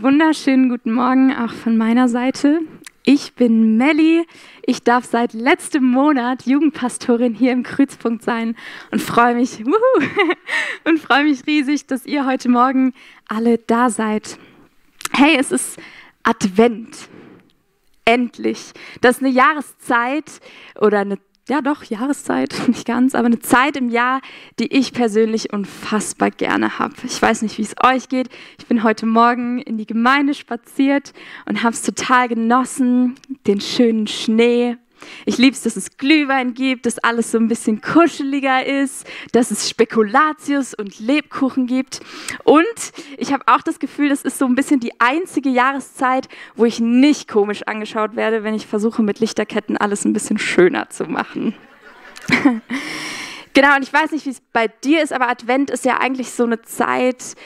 wunderschönen guten Morgen auch von meiner Seite. Ich bin Melli. Ich darf seit letztem Monat Jugendpastorin hier im Kreuzpunkt sein und freue mich riesig, dass ihr heute Morgen alle da seid. Hey, es ist Advent. Endlich. Das ist eine Jahreszeit oder Jahreszeit, nicht ganz, aber eine Zeit im Jahr, die ich persönlich unfassbar gerne habe. Ich weiß nicht, wie es euch geht. Ich bin heute Morgen in die Gemeinde spaziert und habe es total genossen, den schönen Schnee. Ich liebe es, dass es Glühwein gibt, dass alles so ein bisschen kuscheliger ist, dass es Spekulatius und Lebkuchen gibt. Und ich habe auch das Gefühl, das ist so ein bisschen die einzige Jahreszeit, wo ich nicht komisch angeschaut werde, wenn ich versuche, mit Lichterketten alles ein bisschen schöner zu machen. Genau, und ich weiß nicht, wie es bei dir ist, aber Advent ist ja eigentlich so eine Zeit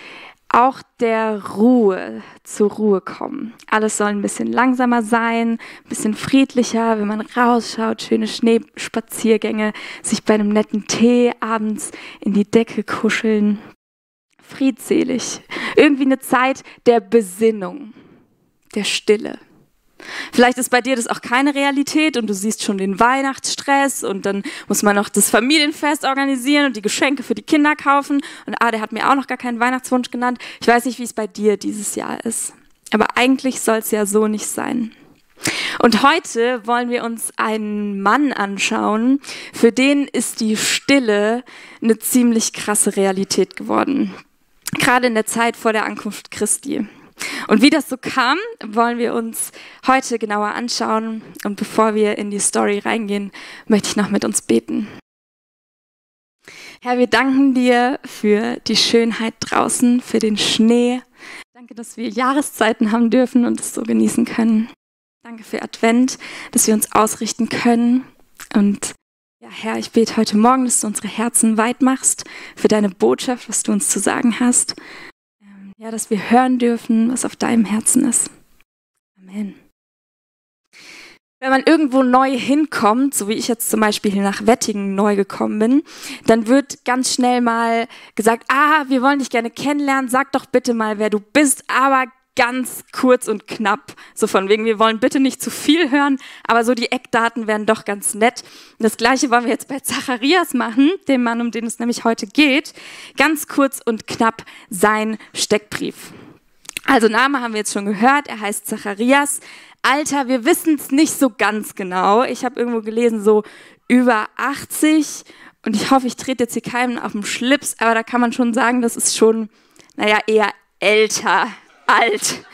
auch der Ruhe, zur Ruhe kommen. Alles soll ein bisschen langsamer sein, ein bisschen friedlicher, wenn man rausschaut, schöne Schneespaziergänge, sich bei einem netten Tee abends in die Decke kuscheln. Friedselig. Irgendwie eine Zeit der Besinnung, der Stille. Vielleicht ist bei dir das auch keine Realität und du siehst schon den Weihnachtsstress und dann muss man noch das Familienfest organisieren und die Geschenke für die Kinder kaufen. Und der hat mir auch noch gar keinen Weihnachtswunsch genannt. Ich weiß nicht, wie es bei dir dieses Jahr ist. Aber eigentlich soll es ja so nicht sein. Und heute wollen wir uns einen Mann anschauen, für den ist die Stille eine ziemlich krasse Realität geworden. Gerade in der Zeit vor der Ankunft Christi. Und wie das so kam, wollen wir uns heute genauer anschauen. Und bevor wir in die Story reingehen, möchte ich noch mit uns beten. Herr, wir danken dir für die Schönheit draußen, für den Schnee. Danke, dass wir Jahreszeiten haben dürfen und es so genießen können. Danke für Advent, dass wir uns ausrichten können. Und ja, Herr, ich bete heute Morgen, dass du unsere Herzen weit machst für deine Botschaft, was du uns zu sagen hast. Ja, dass wir hören dürfen, was auf deinem Herzen ist. Amen. Wenn man irgendwo neu hinkommt, so wie ich jetzt zum Beispiel hier nach Wettingen neu gekommen bin, dann wird ganz schnell mal gesagt, wir wollen dich gerne kennenlernen, sag doch bitte mal, wer du bist, aber ganz kurz und knapp. So von wegen, wir wollen bitte nicht zu viel hören, aber so die Eckdaten wären doch ganz nett. Und das Gleiche wollen wir jetzt bei Zacharias machen, dem Mann, um den es nämlich heute geht. Ganz kurz und knapp sein Steckbrief. Also Name haben wir jetzt schon gehört, er heißt Zacharias. Alter, wir wissen es nicht so ganz genau. Ich habe irgendwo gelesen, so über 80. Und ich hoffe, ich trete jetzt hier keinen auf den Schlips, aber da kann man schon sagen, das ist schon, eher älter. Alt.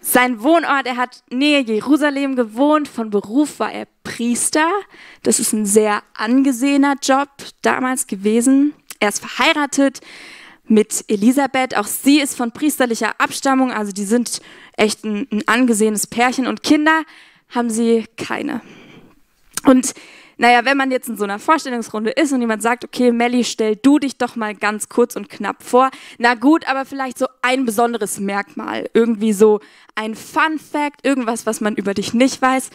Sein Wohnort, er hat Nähe Jerusalem gewohnt, von Beruf war er Priester. Das ist ein sehr angesehener Job damals gewesen. Er ist verheiratet mit Elisabeth, auch sie ist von priesterlicher Abstammung, also die sind echt ein angesehenes Pärchen und Kinder haben sie keine. Und wenn man jetzt in so einer Vorstellungsrunde ist und jemand sagt, okay, Melli, stell du dich doch mal ganz kurz und knapp vor. Na gut, aber vielleicht so ein besonderes Merkmal, irgendwie so ein Fun Fact, irgendwas, was man über dich nicht weiß,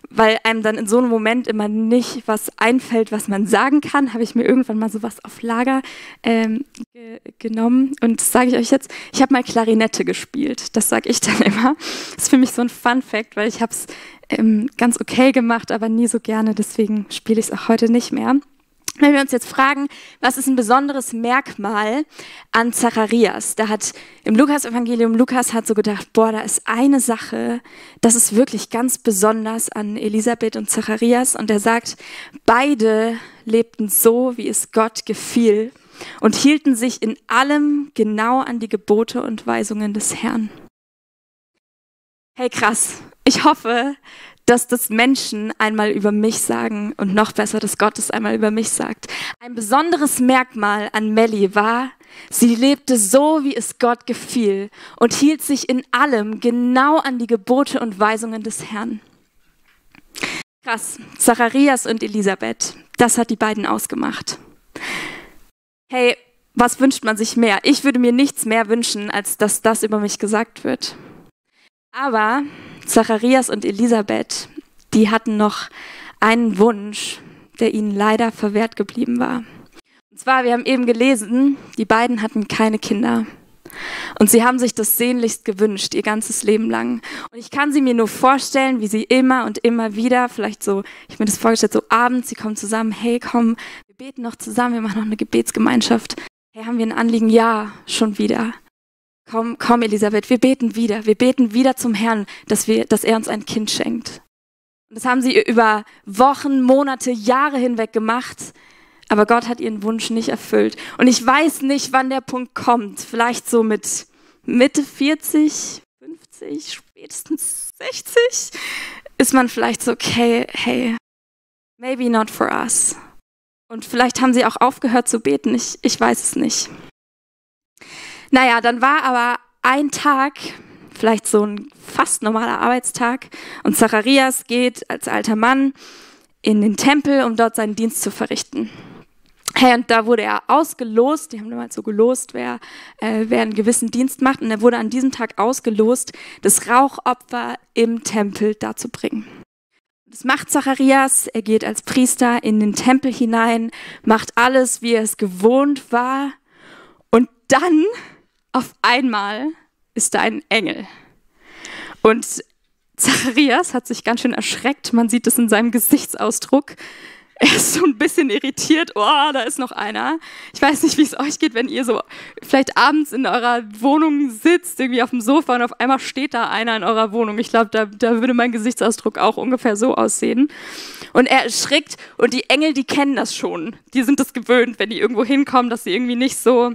weil einem dann in so einem Moment immer nicht was einfällt, was man sagen kann, habe ich mir irgendwann mal sowas auf Lager genommen und das sage ich euch jetzt, ich habe mal Klarinette gespielt, das sage ich dann immer. Das ist für mich so ein Fun Fact, weil ich habe es ganz okay gemacht, aber nie so gerne, deswegen spiele ich es auch heute nicht mehr. Wenn wir uns jetzt fragen, was ist ein besonderes Merkmal an Zacharias? Da hat im Lukas-Evangelium, Lukas hat so gedacht, da ist eine Sache, das ist wirklich ganz besonders an Elisabeth und Zacharias. Und er sagt, beide lebten so, wie es Gott gefiel und hielten sich in allem genau an die Gebote und Weisungen des Herrn. Hey, krass. Ich hoffe, dass das Menschen einmal über mich sagen und noch besser, dass Gott es einmal über mich sagt. Ein besonderes Merkmal an Melli war, sie lebte so, wie es Gott gefiel und hielt sich in allem genau an die Gebote und Weisungen des Herrn. Krass, Zacharias und Elisabeth, das hat die beiden ausgemacht. Hey, was wünscht man sich mehr? Ich würde mir nichts mehr wünschen, als dass das über mich gesagt wird. Aber Zacharias und Elisabeth, die hatten noch einen Wunsch, der ihnen leider verwehrt geblieben war. Und zwar, wir haben eben gelesen, die beiden hatten keine Kinder. Und sie haben sich das sehnlichst gewünscht, ihr ganzes Leben lang. Und ich kann sie mir nur vorstellen, wie sie immer und immer wieder, vielleicht so, ich habe mir das vorgestellt, so abends, sie kommen zusammen, hey, komm, wir beten noch zusammen, wir machen noch eine Gebetsgemeinschaft. Hey, haben wir ein Anliegen? Ja, schon wieder. Komm, Elisabeth, wir beten wieder zum Herrn, dass er uns ein Kind schenkt. Und das haben sie über Wochen, Monate, Jahre hinweg gemacht, aber Gott hat ihren Wunsch nicht erfüllt. Und ich weiß nicht, wann der Punkt kommt, vielleicht so mit Mitte 40, 50, spätestens 60, ist man vielleicht so, okay, hey, maybe not for us. Und vielleicht haben sie auch aufgehört zu beten, ich weiß es nicht. Naja, dann war aber ein Tag, vielleicht so ein fast normaler Arbeitstag, und Zacharias geht als alter Mann in den Tempel, um dort seinen Dienst zu verrichten. Hey, und da wurde er ausgelost, die haben damals so gelost, wer einen gewissen Dienst macht, und er wurde an diesem Tag ausgelost, das Rauchopfer im Tempel darzubringen. Das macht Zacharias, er geht als Priester in den Tempel hinein, macht alles, wie er es gewohnt war, und dann auf einmal ist da ein Engel. Und Zacharias hat sich ganz schön erschreckt, man sieht es in seinem Gesichtsausdruck. Er ist so ein bisschen irritiert, oh, da ist noch einer. Ich weiß nicht, wie es euch geht, wenn ihr so vielleicht abends in eurer Wohnung sitzt, irgendwie auf dem Sofa, und auf einmal steht da einer in eurer Wohnung. Ich glaube, da würde mein Gesichtsausdruck auch ungefähr so aussehen. Und er erschrickt, und die Engel, die kennen das schon. Die sind das gewöhnt, wenn die irgendwo hinkommen, dass sie irgendwie nicht so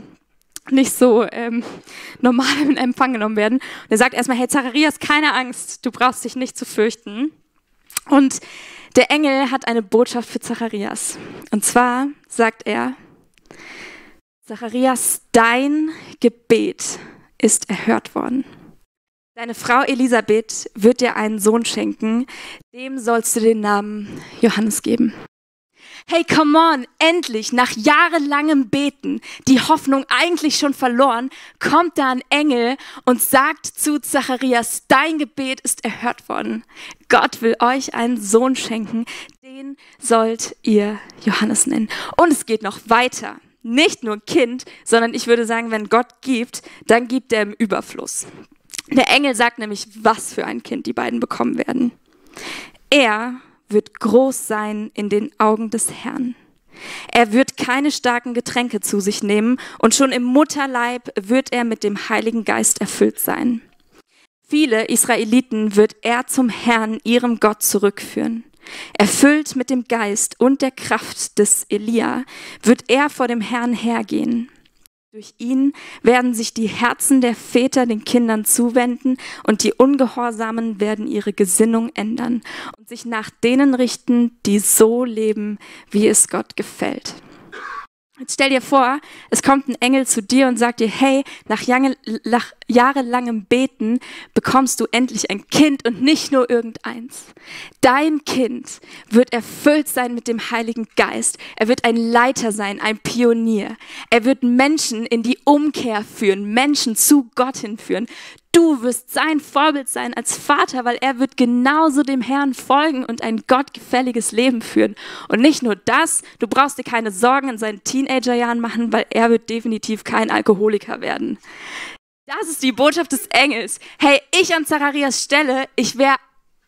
normal in Empfang genommen werden. Und er sagt erstmal, hey Zacharias, keine Angst, du brauchst dich nicht zu fürchten. Und der Engel hat eine Botschaft für Zacharias. Und zwar sagt er, Zacharias, dein Gebet ist erhört worden. Deine Frau Elisabeth wird dir einen Sohn schenken, dem sollst du den Namen Johannes geben. Hey, come on, endlich, nach jahrelangem Beten, die Hoffnung eigentlich schon verloren, kommt da ein Engel und sagt zu Zacharias, dein Gebet ist erhört worden. Gott will euch einen Sohn schenken, den sollt ihr Johannes nennen. Und es geht noch weiter. Nicht nur ein Kind, sondern ich würde sagen, wenn Gott gibt, dann gibt er im Überfluss. Der Engel sagt nämlich, was für ein Kind die beiden bekommen werden. Er wird groß sein in den Augen des Herrn. Er wird keine starken Getränke zu sich nehmen, und schon im Mutterleib wird er mit dem Heiligen Geist erfüllt sein. Viele Israeliten wird er zum Herrn, ihrem Gott, zurückführen. Erfüllt mit dem Geist und der Kraft des Elia wird er vor dem Herrn hergehen. Durch ihn werden sich die Herzen der Väter den Kindern zuwenden, und die Ungehorsamen werden ihre Gesinnung ändern und sich nach denen richten, die so leben, wie es Gott gefällt. Jetzt stell dir vor, es kommt ein Engel zu dir und sagt dir, hey, nach jahrelangem Beten bekommst du endlich ein Kind, und nicht nur irgendeins. Dein Kind wird erfüllt sein mit dem Heiligen Geist. Er wird ein Leiter sein, ein Pionier. Er wird Menschen in die Umkehr führen, Menschen zu Gott hinführen. Du wirst sein Vorbild sein als Vater, weil er wird genauso dem Herrn folgen und ein gottgefälliges Leben führen. Und nicht nur das, du brauchst dir keine Sorgen in seinen Teenagerjahren machen, weil er wird definitiv kein Alkoholiker werden. Das ist die Botschaft des Engels. Hey, ich an Zacharias Stelle, ich wäre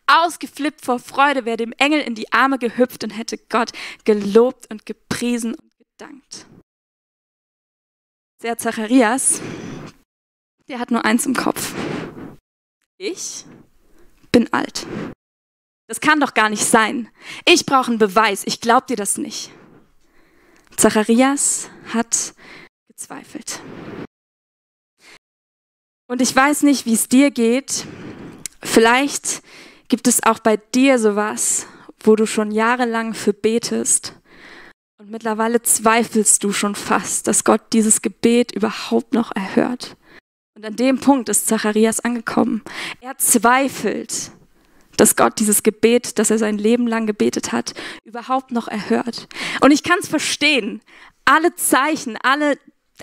ausgeflippt vor Freude, wäre dem Engel in die Arme gehüpft und hätte Gott gelobt und gepriesen und gedankt. Der Zacharias, der hat nur eins im Kopf. Ich bin alt. Das kann doch gar nicht sein. Ich brauche einen Beweis. Ich glaube dir das nicht. Zacharias hat gezweifelt. Und ich weiß nicht, wie es dir geht. Vielleicht gibt es auch bei dir sowas, wo du schon jahrelang für betest. Und mittlerweile zweifelst du schon fast, dass Gott dieses Gebet überhaupt noch erhört. Und an dem Punkt ist Zacharias angekommen. Er zweifelt, dass Gott dieses Gebet, das er sein Leben lang gebetet hat, überhaupt noch erhört. Und ich kann es verstehen. Alle Zeichen,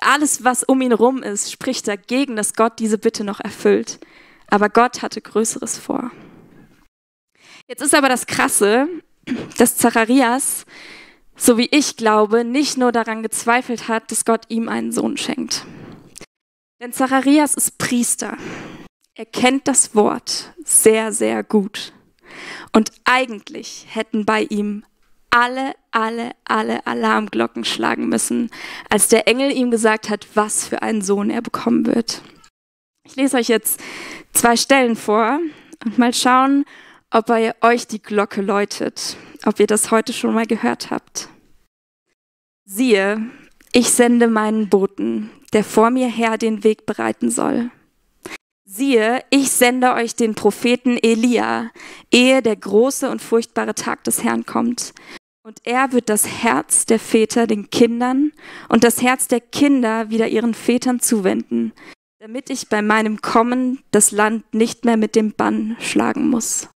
alles, was um ihn rum ist, spricht dagegen, dass Gott diese Bitte noch erfüllt. Aber Gott hatte Größeres vor. Jetzt ist aber das Krasse, dass Zacharias, so wie ich glaube, nicht nur daran gezweifelt hat, dass Gott ihm einen Sohn schenkt. Denn Zacharias ist Priester. Er kennt das Wort sehr, sehr gut. Und eigentlich hätten bei ihm alle Alarmglocken schlagen müssen, als der Engel ihm gesagt hat, was für einen Sohn er bekommen wird. Ich lese euch jetzt 2 Stellen vor und mal schauen, ob bei euch die Glocke läutet, ob ihr das heute schon mal gehört habt. Siehe, ich sende meinen Boten, der vor mir her den Weg bereiten soll. Siehe, ich sende euch den Propheten Elia, ehe der große und furchtbare Tag des Herrn kommt. Und er wird das Herz der Väter den Kindern und das Herz der Kinder wieder ihren Vätern zuwenden, damit ich bei meinem Kommen das Land nicht mehr mit dem Bann schlagen muss.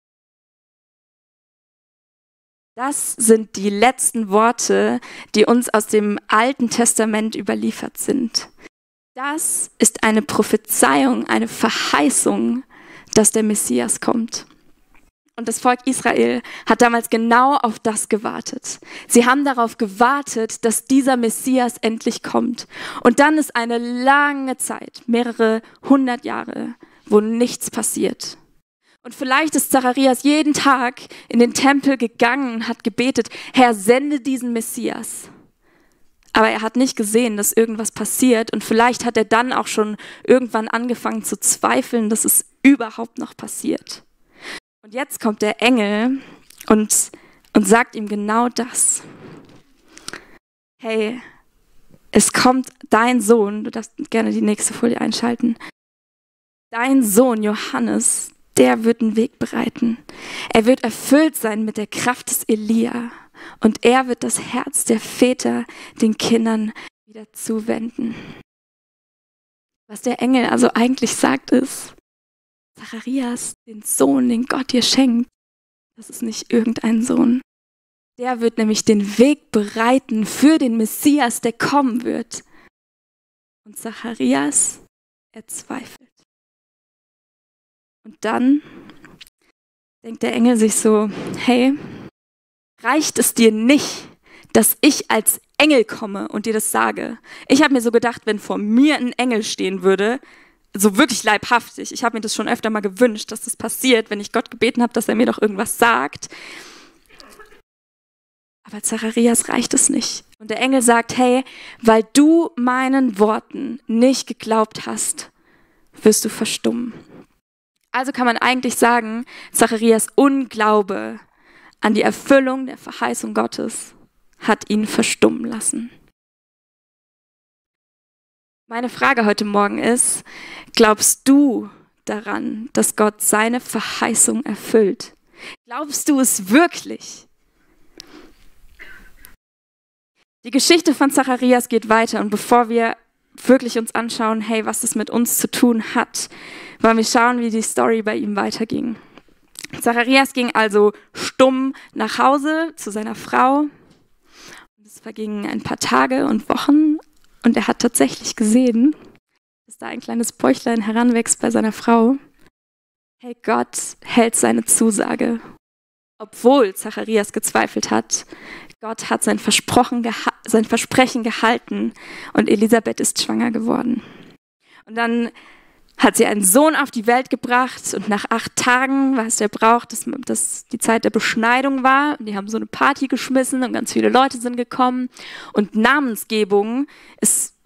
Das sind die letzten Worte, die uns aus dem Alten Testament überliefert sind. Das ist eine Prophezeiung, eine Verheißung, dass der Messias kommt. Und das Volk Israel hat damals genau auf das gewartet. Sie haben darauf gewartet, dass dieser Messias endlich kommt. Und dann ist eine lange Zeit, mehrere 100 Jahre, wo nichts passiert. Und vielleicht ist Zacharias jeden Tag in den Tempel gegangen und hat gebetet, Herr, sende diesen Messias. Aber er hat nicht gesehen, dass irgendwas passiert. Und vielleicht hat er dann auch schon irgendwann angefangen zu zweifeln, dass es überhaupt noch passiert. Und jetzt kommt der Engel und sagt ihm genau das. Hey, es kommt dein Sohn, du darfst gerne die nächste Folie einschalten, dein Sohn Johannes, der wird einen Weg bereiten. Er wird erfüllt sein mit der Kraft des Elia. Und er wird das Herz der Väter den Kindern wieder zuwenden. Was der Engel also eigentlich sagt ist, Zacharias, den Sohn, den Gott dir schenkt, das ist nicht irgendein Sohn. Der wird nämlich den Weg bereiten für den Messias, der kommen wird. Und Zacharias, er zweifelt. Und dann denkt der Engel sich so, hey, reicht es dir nicht, dass ich als Engel komme und dir das sage? Ich habe mir so gedacht, wenn vor mir ein Engel stehen würde, so wirklich leibhaftig, ich habe mir das schon öfter mal gewünscht, dass das passiert, wenn ich Gott gebeten habe, dass er mir doch irgendwas sagt. Aber Zacharias reicht es nicht. Und der Engel sagt, hey, weil du meinen Worten nicht geglaubt hast, wirst du verstummen. Also kann man eigentlich sagen, Zacharias Unglaube an die Erfüllung der Verheißung Gottes hat ihn verstummen lassen. Meine Frage heute Morgen ist, glaubst du daran, dass Gott seine Verheißung erfüllt? Glaubst du es wirklich? Die Geschichte von Zacharias geht weiter und bevor wir wirklich uns anschauen, hey, was das mit uns zu tun hat, wollen wir schauen, wie die Story bei ihm weiterging. Zacharias ging also stumm nach Hause zu seiner Frau. Es vergingen ein paar Tage und Wochen und er hat tatsächlich gesehen, dass da ein kleines Bäuchlein heranwächst bei seiner Frau. Hey, Gott hält seine Zusage. Obwohl Zacharias gezweifelt hat, Gott hat sein Versprechen gehalten und Elisabeth ist schwanger geworden. Und dann hat sie einen Sohn auf die Welt gebracht und nach 8 Tagen, was der braucht, dass die Zeit der Beschneidung war. Die haben so eine Party geschmissen und ganz viele Leute sind gekommen. Und Namensgebung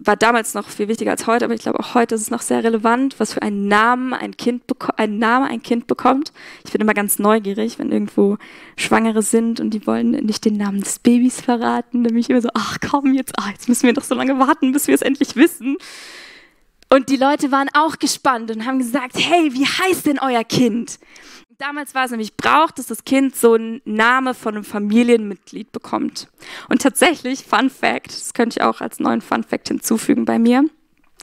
war damals noch viel wichtiger als heute, aber ich glaube auch heute ist es noch sehr relevant, was für einen Namen ein Kind bekommt. Ich bin immer ganz neugierig, wenn irgendwo Schwangere sind und die wollen nicht den Namen des Babys verraten. Dann bin ich immer so, ach komm, jetzt müssen wir doch so lange warten, bis wir es endlich wissen. Und die Leute waren auch gespannt und haben gesagt, hey, wie heißt denn euer Kind? Damals war es nämlich Brauch, dass das Kind so einen Namen von einem Familienmitglied bekommt. Und tatsächlich, Fun Fact, das könnte ich auch als neuen Fun Fact hinzufügen bei mir,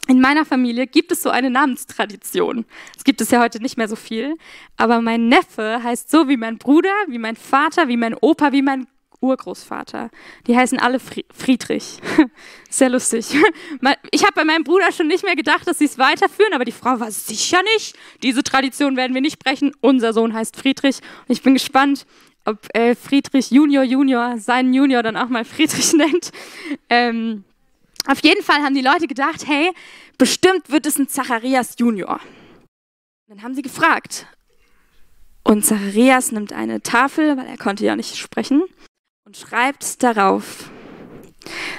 in meiner Familie gibt es so eine Namenstradition. Es gibt es ja heute nicht mehr so viel, aber mein Neffe heißt so wie mein Bruder, wie mein Vater, wie mein Opa, wie mein Urgroßvater. Die heißen alle Friedrich. Sehr lustig. Ich habe bei meinem Bruder schon nicht mehr gedacht, dass sie es weiterführen, aber die Frau war sicher nicht. Diese Tradition werden wir nicht brechen. Unser Sohn heißt Friedrich. Und ich bin gespannt, ob Friedrich Junior seinen Junior dann auch mal Friedrich nennt. Auf jeden Fall haben die Leute gedacht, hey, bestimmt wird es ein Zacharias Junior. Dann haben sie gefragt. Und Zacharias nimmt eine Tafel, weil er konnte ja nicht sprechen, und schreibt darauf,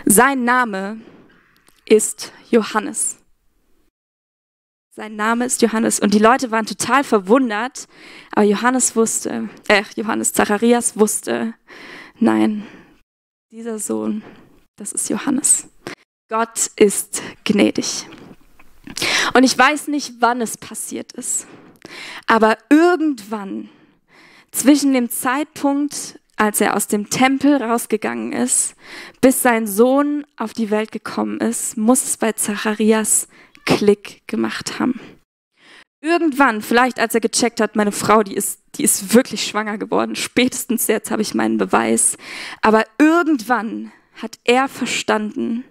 sein Name ist Johannes. Sein Name ist Johannes. Und die Leute waren total verwundert, aber Zacharias wusste, nein, dieser Sohn, das ist Johannes. Gott ist gnädig. Und ich weiß nicht, wann es passiert ist, aber irgendwann zwischen dem Zeitpunkt, als er aus dem Tempel rausgegangen ist, bis sein Sohn auf die Welt gekommen ist, muss es bei Zacharias Klick gemacht haben. Irgendwann, vielleicht als er gecheckt hat, meine Frau, die ist wirklich schwanger geworden, spätestens jetzt habe ich meinen Beweis, aber irgendwann hat er verstanden,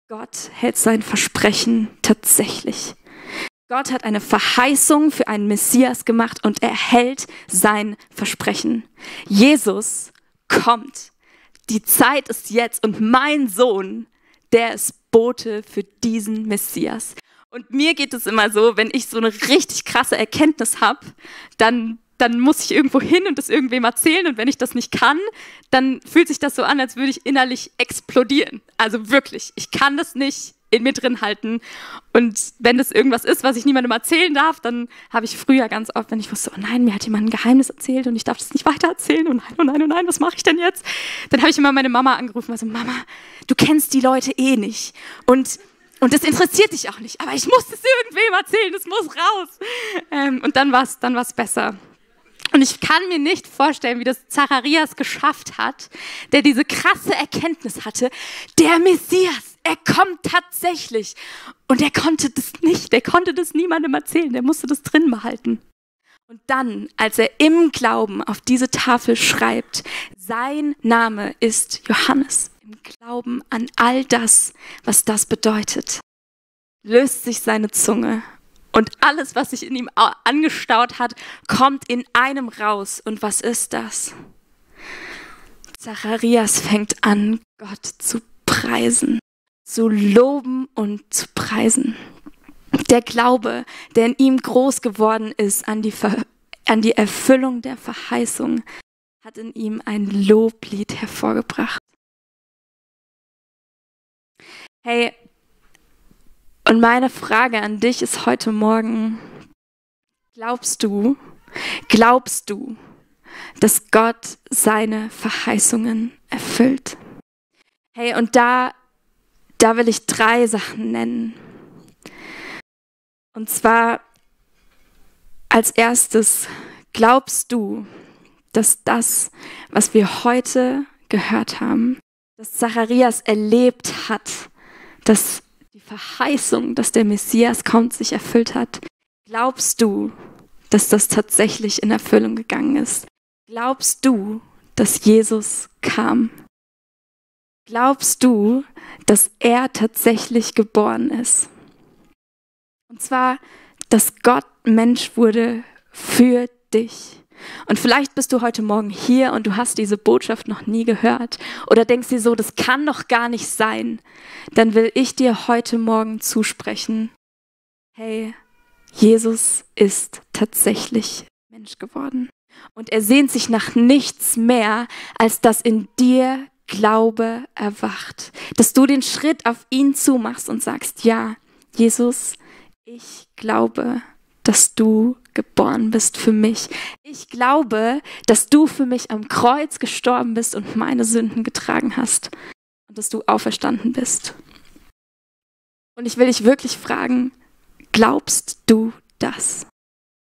Gott hält sein Versprechen tatsächlich. Gott hat eine Verheißung für einen Messias gemacht und er hält sein Versprechen. Jesus kommt. Die Zeit ist jetzt und mein Sohn, der ist Bote für diesen Messias. Und mir geht es immer so, wenn ich so eine richtig krasse Erkenntnis habe, dann muss ich irgendwo hin und das irgendwem erzählen. Und wenn ich das nicht kann, dann fühlt sich das so an, als würde ich innerlich explodieren. Also wirklich, ich kann das nicht in mir drin halten. Und wenn das irgendwas ist, was ich niemandem erzählen darf, dann habe ich früher ganz oft, wenn ich wusste, oh nein, mir hat jemand ein Geheimnis erzählt und ich darf das nicht weitererzählen, oh nein, was mache ich denn jetzt? Dann habe ich immer meine Mama angerufen, also Mama, du kennst die Leute eh nicht und das interessiert dich auch nicht, aber ich muss das irgendwem erzählen, das muss raus. Und dann war's besser. Und ich kann mir nicht vorstellen, wie das Zacharias geschafft hat, der diese krasse Erkenntnis hatte, der Messias, er kommt tatsächlich. Und er konnte das niemandem erzählen, der musste das drin behalten. Und dann, als er im Glauben auf diese Tafel schreibt, sein Name ist Johannes, im Glauben an all das, was das bedeutet, löst sich seine Zunge. Und alles, was sich in ihm angestaut hat, kommt in einem raus. Und was ist das? Zacharias fängt an, Gott zu preisen, zu loben und zu preisen. Der Glaube, der in ihm groß geworden ist an die Erfüllung der Verheißung, hat in ihm ein Loblied hervorgebracht. Hey, und meine Frage an dich ist heute Morgen, glaubst du, dass Gott seine Verheißungen erfüllt? Hey, und da will ich 3 Sachen nennen. Und zwar als erstes, glaubst du, dass das, was wir heute gehört haben, dass Zacharias erlebt hat, dass die Verheißung, dass der Messias kommt, sich erfüllt hat? Glaubst du, dass das tatsächlich in Erfüllung gegangen ist? Glaubst du, dass Jesus kam? Glaubst du, dass er tatsächlich geboren ist? Und zwar, dass Gott Mensch wurde für dich. Und vielleicht bist du heute Morgen hier und du hast diese Botschaft noch nie gehört oder denkst dir so, das kann doch gar nicht sein. Dann will ich dir heute Morgen zusprechen, hey, Jesus ist tatsächlich Mensch geworden. Und er sehnt sich nach nichts mehr, als dass in dir Glaube erwacht. Dass du den Schritt auf ihn zumachst und sagst, ja, Jesus, ich glaube, dass du geboren bist für mich. Ich glaube, dass du für mich am Kreuz gestorben bist und meine Sünden getragen hast und dass du auferstanden bist. Und ich will dich wirklich fragen, glaubst du das?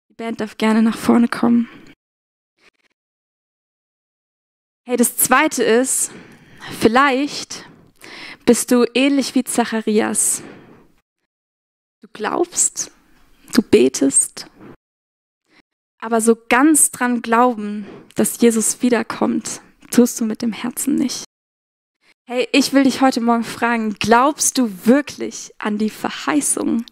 Die Band darf gerne nach vorne kommen. Hey, das Zweite ist, vielleicht bist du ähnlich wie Zacharias. Du glaubst, du betest, aber so ganz dran glauben, dass Jesus wiederkommt, tust du mit dem Herzen nicht. Hey, ich will dich heute Morgen fragen, glaubst du wirklich an die Verheißung,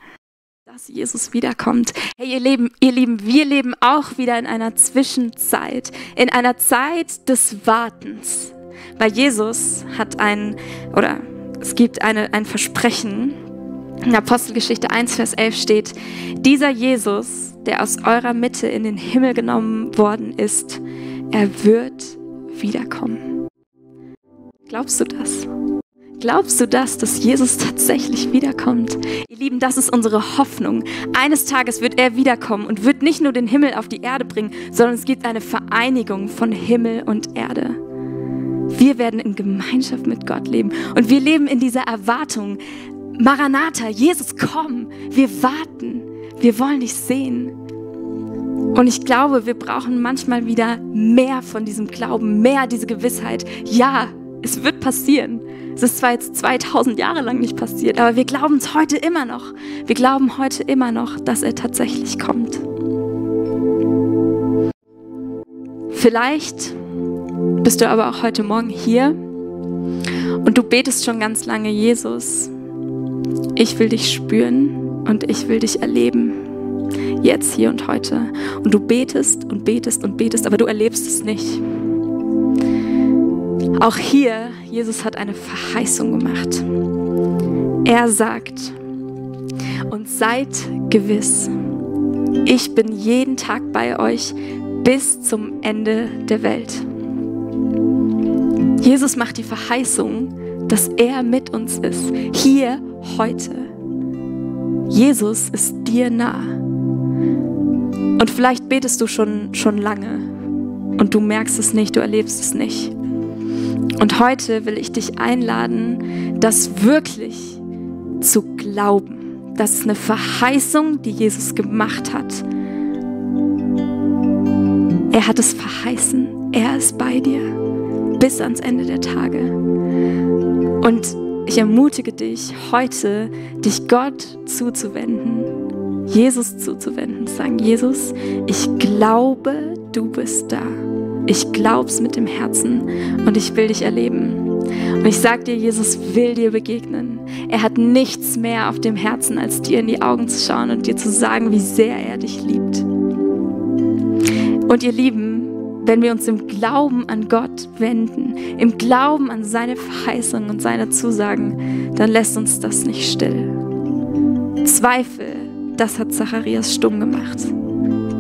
dass Jesus wiederkommt? Hey, ihr Lieben, wir leben auch wieder in einer Zwischenzeit, in einer Zeit des Wartens. Weil Jesus hat es gibt ein Versprechen, In Apostelgeschichte 1, Vers 11 steht, dieser Jesus, der aus eurer Mitte in den Himmel genommen worden ist, er wird wiederkommen. Glaubst du das? Glaubst du das, dass Jesus tatsächlich wiederkommt? Ihr Lieben, das ist unsere Hoffnung. Eines Tages wird er wiederkommen und wird nicht nur den Himmel auf die Erde bringen, sondern es gibt eine Vereinigung von Himmel und Erde. Wir werden in Gemeinschaft mit Gott leben und wir leben in dieser Erwartung. Maranatha, Jesus, komm, wir warten, wir wollen dich sehen. Und ich glaube, wir brauchen manchmal wieder mehr von diesem Glauben, mehr diese Gewissheit. Ja, es wird passieren. Es ist zwar jetzt 2000 Jahre lang nicht passiert, aber wir glauben es heute immer noch. Wir glauben heute immer noch, dass er tatsächlich kommt. Vielleicht bist du aber auch heute Morgen hier und du betest schon ganz lange, Jesus, ich will dich spüren und ich will dich erleben. Jetzt, hier und heute. Und du betest und betest und betest, aber du erlebst es nicht. Auch hier, Jesus hat eine Verheißung gemacht. Er sagt, und seid gewiss, ich bin jeden Tag bei euch bis zum Ende der Welt. Jesus macht die Verheißung, dass er mit uns ist, hier, heute. Jesus ist dir nah. Und vielleicht betest du schon lange und du merkst es nicht, du erlebst es nicht. Und heute will ich dich einladen, das wirklich zu glauben. Das ist eine Verheißung, die Jesus gemacht hat. Er hat es verheißen. Er ist bei dir bis ans Ende der Tage. Und ich ermutige dich, heute dich Gott zuzuwenden, Jesus zuzuwenden, zu sagen, Jesus, ich glaube, du bist da. Ich glaub's mit dem Herzen und ich will dich erleben. Und ich sag dir, Jesus will dir begegnen. Er hat nichts mehr auf dem Herzen, als dir in die Augen zu schauen und dir zu sagen, wie sehr er dich liebt. Und ihr Lieben, wenn wir uns im Glauben an Gott wenden, im Glauben an seine Verheißungen und seine Zusagen, dann lässt uns das nicht still. Zweifel, das hat Zacharias stumm gemacht.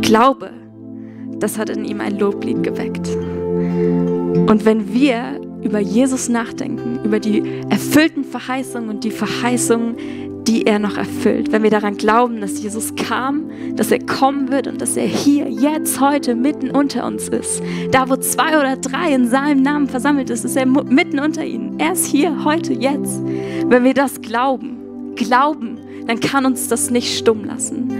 Glaube, das hat in ihm ein Loblied geweckt. Und wenn wir über Jesus nachdenken, über die erfüllten Verheißungen und die Verheißungen, die er noch erfüllt, wenn wir daran glauben, dass Jesus kam, dass er kommen wird und dass er hier, jetzt, heute mitten unter uns ist. Da, wo 2 oder 3 in seinem Namen versammelt ist er mitten unter ihnen. Er ist hier, heute, jetzt. Wenn wir das glauben, dann kann uns das nicht stumm lassen,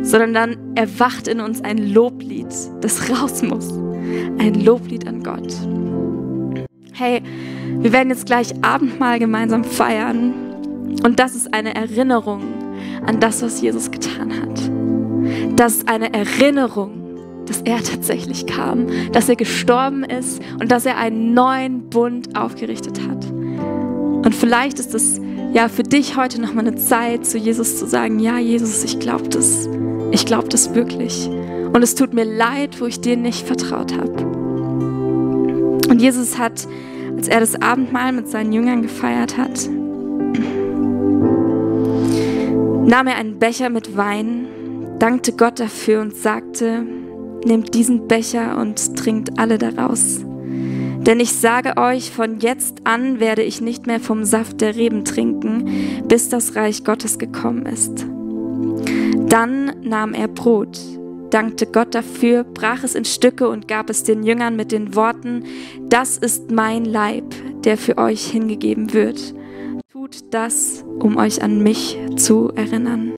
sondern dann erwacht in uns ein Loblied, das raus muss. Ein Loblied an Gott. Hey, wir werden jetzt gleich Abendmahl gemeinsam feiern. Und das ist eine Erinnerung an das, was Jesus getan hat. Das ist eine Erinnerung, dass er tatsächlich kam, dass er gestorben ist und dass er einen neuen Bund aufgerichtet hat. Und vielleicht ist es ja für dich heute nochmal eine Zeit, zu Jesus zu sagen, ja Jesus, ich glaube das wirklich. Und es tut mir leid, wo ich dir nicht vertraut habe. Und Jesus hat, als er das Abendmahl mit seinen Jüngern gefeiert hat, nahm er einen Becher mit Wein, dankte Gott dafür und sagte, nehmt diesen Becher und trinkt alle daraus. Denn ich sage euch, von jetzt an werde ich nicht mehr vom Saft der Reben trinken, bis das Reich Gottes gekommen ist. Dann nahm er Brot, dankte Gott dafür, brach es in Stücke und gab es den Jüngern mit den Worten, das ist mein Leib, der für euch hingegeben wird. Tut das, um euch an mich zu erinnern.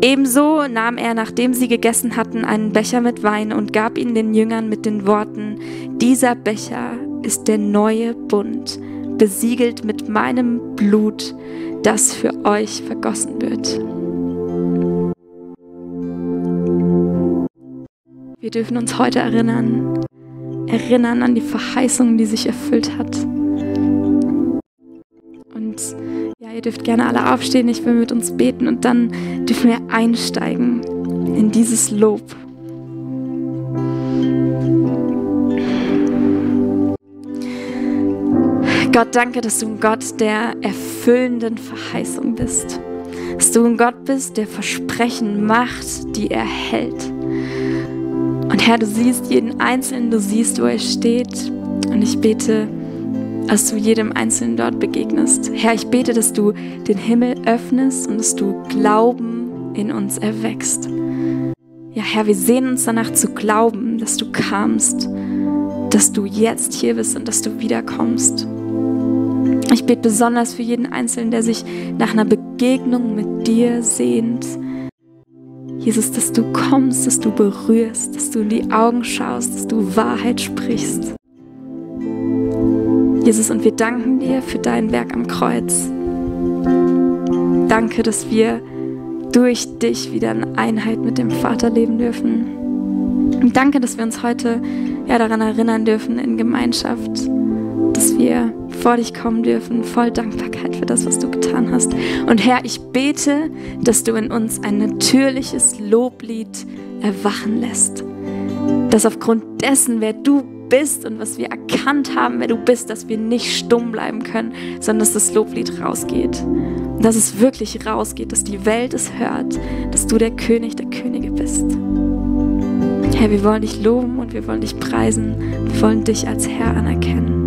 Ebenso nahm er, nachdem sie gegessen hatten, einen Becher mit Wein und gab ihn den Jüngern mit den Worten, dieser Becher ist der neue Bund, besiegelt mit meinem Blut, das für euch vergossen wird. Wir dürfen uns heute erinnern an die Verheißung, die sich erfüllt hat. Und ja, ihr dürft gerne alle aufstehen, ich will mit uns beten und dann dürfen wir einsteigen in dieses Lob. Gott, danke, dass du ein Gott der erfüllenden Verheißung bist. dass du ein Gott bist, der Versprechen macht, die er hält. Und Herr, du siehst jeden Einzelnen, du siehst, wo er steht. Und ich bete, dass du jedem Einzelnen dort begegnest. Herr, ich bete, dass du den Himmel öffnest und dass du Glauben in uns erweckst. Ja, Herr, wir sehnen uns danach zu glauben, dass du kamst, dass du jetzt hier bist und dass du wiederkommst. Ich bete besonders für jeden Einzelnen, der sich nach einer Begegnung mit dir sehnt. Jesus, dass du kommst, dass du berührst, dass du in die Augen schaust, dass du Wahrheit sprichst. Jesus, und wir danken dir für dein Werk am Kreuz. Danke, dass wir durch dich wieder in Einheit mit dem Vater leben dürfen. Und danke, dass wir uns heute daran erinnern dürfen in Gemeinschaft, dass wir vor dich kommen dürfen, voll Dankbarkeit für das, was du getan hast. Und Herr, ich bete, dass du in uns ein natürliches Loblied erwachen lässt. Dass aufgrund dessen, wer du bist und was wir erkannt haben, wer du bist, dass wir nicht stumm bleiben können, sondern dass das Loblied rausgeht. Und dass es wirklich rausgeht, dass die Welt es hört, dass du der König der Könige bist. Herr, wir wollen dich loben und wir wollen dich preisen. Wir wollen dich als Herr anerkennen.